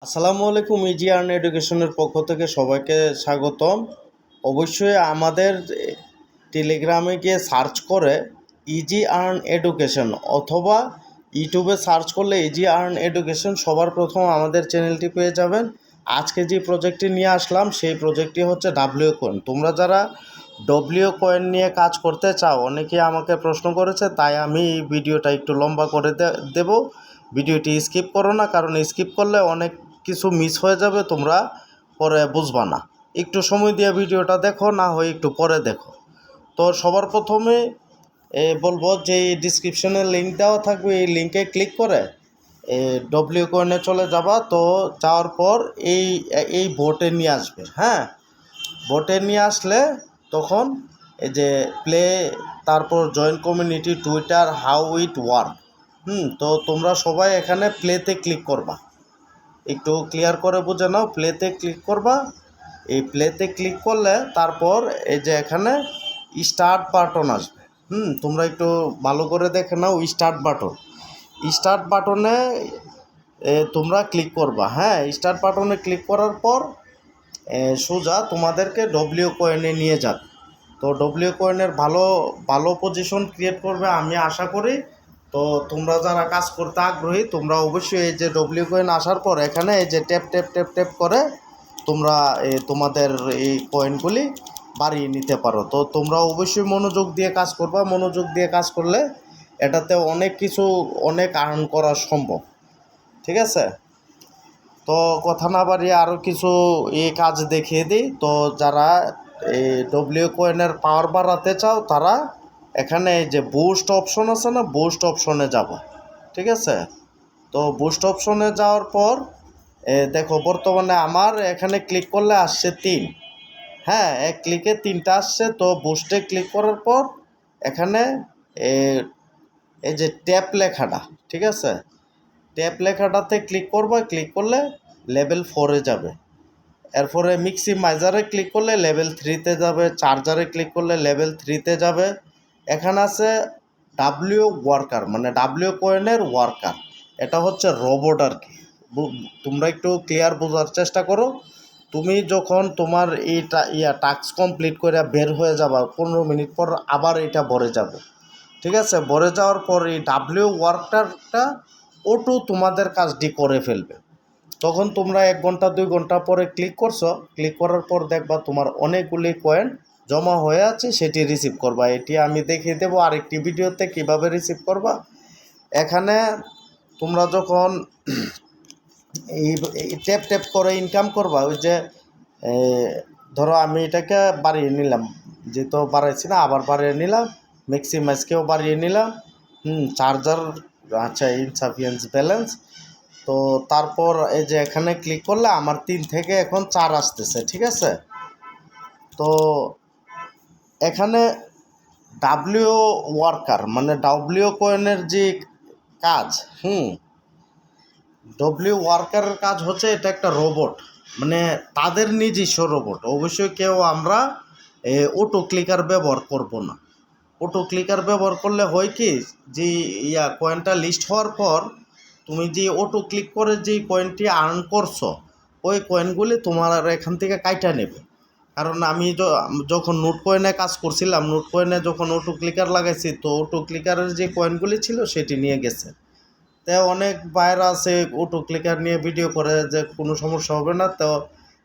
আসসালামু আলাইকুম। Easy earn এডুকেশনের পক্ষ থেকে সবাইকে স্বাগতম। অবশ্যই আমাদের টেলিগ্রামে গিয়ে সার্চ করে ইজি আর্ন এডুকেশন অথবা ইউটিউবে সার্চ করলে ইজি আর্ন এডুকেশন সবার প্রথম আমাদের চ্যানেলটি পেয়ে যাবেন। আজকে যে প্রজেক্টটি নিয়ে আসলাম সেই প্রজেক্টটি হচ্ছে ডাব্লিউ কয়েন। তোমরা যারা ডব্লিউ কয়েন নিয়ে কাজ করতে চাও, অনেকেই আমাকে প্রশ্ন করেছে, তাই আমি এই ভিডিওটা একটু লম্বা করে দেব। ভিডিওটি স্কিপ করো না, কারণ স্কিপ করলে অনেক কিছু মিস হয়ে যাবে, তোমরা পরে বুঝবা না। একটু সময় দিয়ে ভিডিওটা দেখো, না হয় একটু পরে দেখো। তো সবার প্রথমে বলবো যে ডিসক্রিপশনে লিঙ্ক দেওয়া থাকবে, এই লিঙ্কে ক্লিক করে ডব্লিউ কয়েনে চলে যাবা। তো যাওয়ার পর এই এই বোটে নিয়ে আসবে। হ্যাঁ, বোটে নিয়ে আসলে তখন এই যে প্লে, তারপর join community, Twitter, how it work. তো তোমরা সবাই এখানে প্লেতে ক্লিক করবা। একটু ক্লিয়ার করে বুঝে নাও, প্লেতে ক্লিক করবা। এই প্লেতে ক্লিক করলে তারপর এই যে এখানে স্টার্ট বাটন আসবে। তোমরা একটু ভালো করে দেখে নাও, স্টার্ট বাটনে তোমরা ক্লিক করবা। হ্যাঁ, স্টার্ট বাটনে ক্লিক করার পর সোজা তোমাদেরকে ডব্লিউ কয়েনে নিয়ে যাবে। তো ডব্লিউ কয়েনের ভালো ভালো পজিশন ক্রিয়েট করবে আমি আশা করি। তো তোমরা যারা কাজ করতে আগ্রহী, তোমরা অবশ্যই এই যে ডব্লিউ কয়েন আসার পর এখানে এই যে ট্যাপ ট্যাপ ট্যাপ ট্যাপ করে তোমরা তোমাদের এই কয়েনগুলি বাড়িয়ে নিতে পারো। তো তোমরা অবশ্যই মনোযোগ দিয়ে কাজ করবা। মনোযোগ দিয়ে কাজ করলে এটাতে অনেক আর্ন করা সম্ভব। ঠিক আছে, তো কথা না বাড়িয়ে আরও কিছু কাজ দেখিয়ে দিই। তো যারা এই ডব্লিউ কয়েনের পাওয়ার বাড়াতে চাও, তারা এখানে এই যে বুস্ট অপশন আছে না, বুস্ট অপশনে যাব। ঠিক আছে, তো বুস্ট অপশনে যাওয়ার পর দেখো বর্তমানে আমার এখানে ক্লিক করলে আসছে 3। হ্যাঁ, এক ক্লিকে 3টা আসছে। তো বুস্টে ক্লিক করার পর এখানে এই যে ট্যাপ লেখাটা, ঠিক আছে, ট্যাপ লেখাটাতে ক্লিক করবা। ক্লিক করলে লেভেল 4-এ যাবে। এরপরে ম্যাক্সিমাইজারে ক্লিক করলে লেভেল 3-তে যাবে। চার্জারে ক্লিক করলে লেভেল 3-তে যাবে। এখানে আছে ডাব্লিউ ওয়ার্কার, মানে ডাব্লিউ কয়েনের ওয়ার্কার। এটা হচ্ছে রোবট আর কি। তোমরা একটু ক্লিয়ার বোঝার চেষ্টা করো। তুমি যখন তোমার এইটা টাস্ক কমপ্লিট করে বের হয়ে যাবা, 15 মিনিট পর আবার এটা ভরে যাবে। ঠিক আছে, ভরে যাওয়ার পর এই ডাব্লিউ ওয়ার্কারটা অটো তোমাদের কাজটি করে ফেলবে। তখন তোমরা 1 ঘন্টা 2 ঘন্টা পরে ক্লিক করছো, ক্লিক করার পর দেখবা তোমার অনেকগুলি কয়েন জমা হয়ে আছে, সেটি রিসিভ করবা। এটি আমি দেখিয়ে দেবো আরেকটি ভিডিওতে কিভাবে রিসিভ করবা। এখানে তোমরা যখন এই ট্যাপ ট্যাপ করে ইনকাম করবা, ওই যে ধরো আমি এটাকে বাড়িয়ে নিলাম, যেহেতু বাড়াইছি না, আবার বাড়িয়ে নিলাম। ম্যাক্সিমাইজকেও বাড়িয়ে নিলাম। চার্জার, আচ্ছা, ইনসাফিয়েন্স ব্যালেন্স। তো তারপর এই যে এখানে ক্লিক করলে আমার 3 থেকে এখন 4 আসতেছে। ঠিক আছে, তো এখানে ডাব্লিউ ওয়ার্কার মানে ডাব্লিউ কয়েনের যে কাজ, ডব্লিউ ওয়ার্কারের কাজ হচ্ছে, এটা একটা রোবট, মানে তাদের নিজস্ব রোবট। অবশ্যই কেউ আমরা অটো ক্লিকার ব্যবহার করব না। অটো ক্লিকার ব্যবহার করলে হয় কি, যে কয়েনটা লিস্ট হওয়ার পর তুমি যে অটো ক্লিক করে যে কয়েনটি আর্ন করছো, ওই কয়েনগুলি তোমার এখান থেকে কাইটা নেবে। কারণ আমি যখন নোট কয়েনে কাজ করছিলাম, নোট কয়েনে যখন অটো ক্লিকার লাগাইছি, তো অটো ক্লিকারের যে কয়েনগুলি ছিল সেটি নিয়ে গেছে। তাই অনেক বাইরে আছে অটো ক্লিকার নিয়ে ভিডিও করে যে কোনো সমস্যা হবে না। তো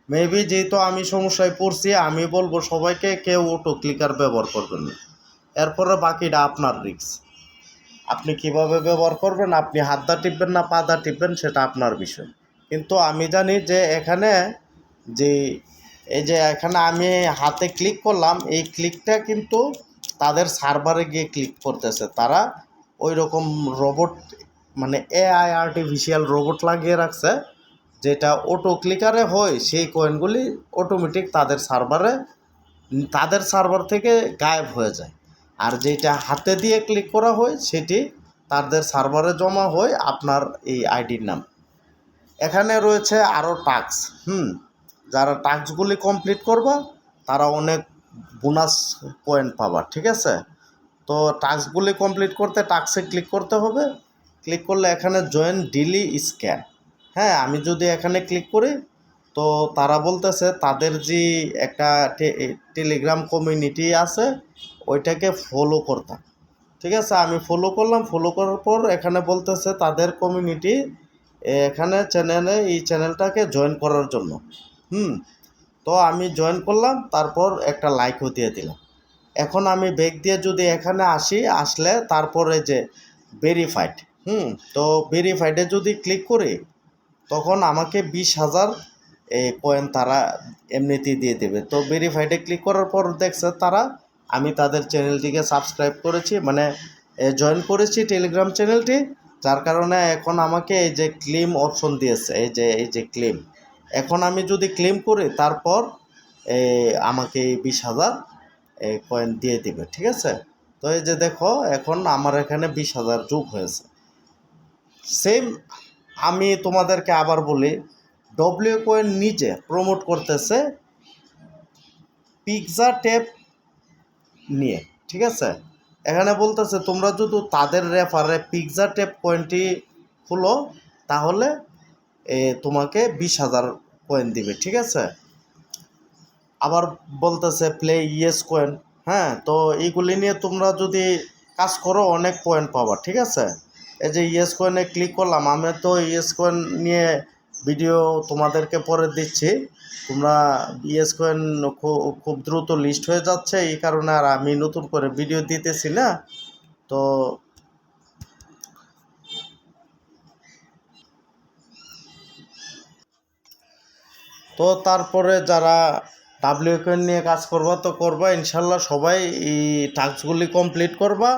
মেবি যেহেতু আমি সমস্যায় পড়ছি, আমি বলবো সবাইকে কেউ অটো ক্লিকার ব্যবহার করবেন না। এরপরে বাকিটা আপনার রিস্ক। আপনি কিভাবে ব্যবহার করবেন, আপনি হাত দা টিপবেন না পা দা টিপবেন, সেটা আপনার বিষয়। কিন্তু আমি জানি যে এখানে যে এই যে এখানে আমি হাতে ক্লিক করলাম, এই ক্লিকটা কিন্তু তাদের সার্ভারে গিয়ে ক্লিক করতেছে। তারা ওই রকম রোবট, মানে এআই আর্টিফিশিয়াল রোবট লাগিয়ে রাখছে, যেটা অটো ক্লিকারে হয় সেই কয়েনগুলি অটোমেটিক তাদের সার্ভার থেকে গায়েব হয়ে যায়। আর যেটা হাতে দিয়ে ক্লিক করা হয় সেটি তাদের সার্ভারে জমা হয় আপনার এই আইডির নাম। এখানে রয়েছে আরও টাস্ক। যারা টাস্কগুলি কমপ্লিট করবা তারা অনেক বোনাস পয়েন্ট পাবা। ঠিক আছে, তো টাস্কগুলি কমপ্লিট করতে টাস্কে ক্লিক করতে হবে। ক্লিক করলে এখানে জয়েন ডেইলি স্ক্যান, হ্যাঁ, আমি যদি এখানে ক্লিক করি তো তারা বলতেছে তাদের যে একটা টেলিগ্রাম কমিউনিটি আছে ওইটাকে ফলো করতাম। ঠিক আছে, আমি ফলো করলাম। ফলো করার পর এখানে বলতেছে তাদের কমিউনিটি এখানে চ্যানেলে এই চ্যানেলটাকে জয়েন করার জন্য। তো আমি জয়েন করলাম, তারপর একটা লাইকও দিয়ে দিলাম। এখন আমি ব্যাক দিয়ে যদি এখানে আসলে তারপরে যে ভেরিফাইড, তো ভেরিফাইডে যদি ক্লিক করি তখন আমাকে 20,000 কয়েন তারা এমনিতেই দিয়ে দেবে। তো ভেরিফাইডে ক্লিক করার পর দেখছে তারা আমি তাদের চ্যানেলটিকে সাবস্ক্রাইব করেছি, মানে জয়েন করেছি টেলিগ্রাম চ্যানেলটি, যার কারণে এখন আমাকে এই যে ক্লেম অপশন দিয়েছে, এই যে ক্লেম। এখন আমি যদি ক্লেম করি তারপর আমাকে এই 20,000 কয়েন দিয়ে দিবে। ঠিক আছে, তো এই যে দেখো এখন আমার এখানে 20,000 যোগ হয়েছে। সেম আমি তোমাদেরকে আবার বলি, ডব্লিউ কয়েন নিজে প্রমোট করতেছে পিৎজা ট্যাপ নিয়ে। ঠিক আছে, এখানে বলতেছে তোমরা যদি তাদের রেফারে পিৎজা ট্যাপ কয়েনটি খুলো তাহলে তোমাকে 20,000 কয়েন দিবে। ঠিক আছে, আবার বলতেছে প্লে ইয়েস কয়েন। হ্যাঁ, তো এইগুলি নিয়ে তোমরা যদি কাজ করো অনেক পয়েন্ট পাবা। ঠিক আছে, এই যে ইয়েস কয়েনে ক্লিক করলাম, আমি তো ইয়েস কয়েন নিয়ে ভিডিও তোমাদেরকে পরে দিচ্ছি। তোমরা ইয়েস কয়েন খুব দ্রুত লিস্ট হয়ে যাচ্ছে, এই কারণে আর আমি নতুন করে ভিডিও দিতেছি না। তো তারপরে যারা ডাব্লিউ কয়েন নিয়ে কাজ করবা তো করবা, ইনশাল্লাহ সবাই এই টাস্কগুলি কমপ্লিট করবা।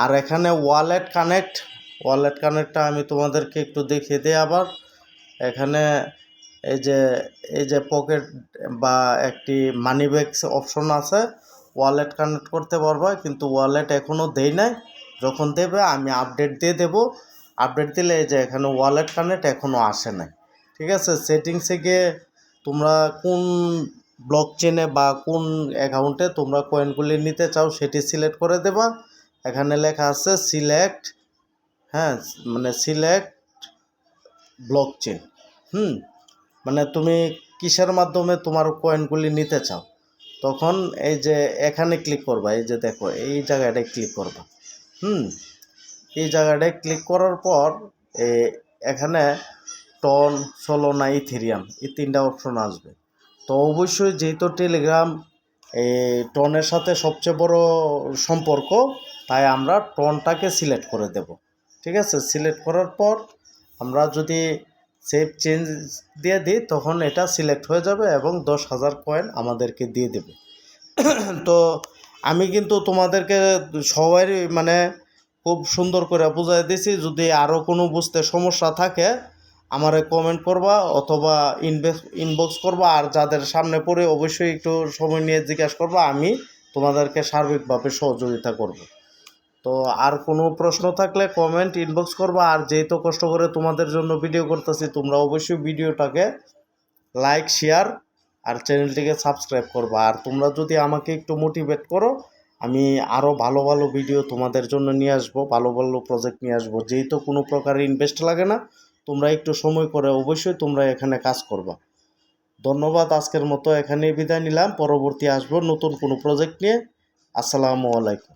আর এখানে ওয়ালেট কানেক্টটা আমি তোমাদেরকে একটু দেখিয়ে দিই আবার। এখানে এই যে পকেট বা একটি মানি ব্যাগ অপশন আছে, ওয়ালেট কানেক্ট করতে পারবা, কিন্তু ওয়ালেট এখনও দেই নাই। যখন দেবে আমি আপডেট দিয়ে দেবো। আপডেট দিলে এই যে এখানে ওয়ালেট কানেক্ট এখনও আসে নাই। ঠিক আছে, সেটিংসে গিয়ে তোমরা কোন ব্লক চেনে বা কোন অ্যাকাউন্টে তোমরা কয়েনগুলি নিতে চাও সেটি সিলেক্ট করে দেবা। এখানে লেখা আছে সিলেক্ট, হ্যাঁ, মানে সিলেক্ট ব্লক চেন। মানে তুমি কিসের মাধ্যমে তোমার কয়েনগুলি নিতে চাও, তখন এই যে এখানে ক্লিক করবা। এই যে দেখো এই জায়গাটায় ক্লিক করবা। এই জায়গাটায় ক্লিক করার পর এখানে টন, সোলোনা, ইথেরিয়াম এই তিনটা অপশন আসবে। তো অবশ্যই যেহেতু টেলিগ্রাম টনের সাথে সবচেয়ে বড় সম্পর্ক, তাই আমরা টনটাকে সিলেক্ট করে দেব। ঠিক আছে, সিলেক্ট করার পর আমরা যদি সেভ চেঞ্জ দিয়ে দিই তখন এটা সিলেক্ট হয়ে যাবে এবং 10,000 কয়েন আমাদেরকে দিয়ে দেবে। তো আমি কিন্তু তোমাদেরকে সবাই মানে খুব সুন্দর করে বুঝাই দিছি। যদি আরও কোনো বুঝতে সমস্যা থাকে আমারে কমেন্ট করবা অথবা ইনবক্স করবা, আর যাদের সামনে পড়ে অবশ্যই একটু সময় নিয়ে জিজ্ঞাসা করবা, আমি তোমাদেরকে সার্বিকভাবে সহযোগিতা করব। তো আর কোনো প্রশ্ন থাকলে কমেন্ট ইনবক্স করবা। আর যেহেতু কষ্ট করে তোমাদের জন্য ভিডিও করতেছি, তোমরা অবশ্যই ভিডিওটাকে লাইক, শেয়ার আর চ্যানেলটিকে সাবস্ক্রাইব করবা। আর তোমরা যদি আমাকে একটু মোটিভেট করো, আমি আরও ভালো ভালো ভিডিও তোমাদের জন্য নিয়ে আসবো, ভালো ভালো প্রজেক্ট নিয়ে আসবো। যেহেতু কোনো প্রকার ইনভেস্ট লাগে না, তোমরা একটু সময় করে অবশ্যই তোমরা এখানে কাজ করবা। ধন্যবাদ, আজকের মতো এখানেই বিদায় নিলাম। পরবর্তী আসবো নতুন কোনো প্রজেক্ট নিয়ে। আসসালামু আলাইকুম।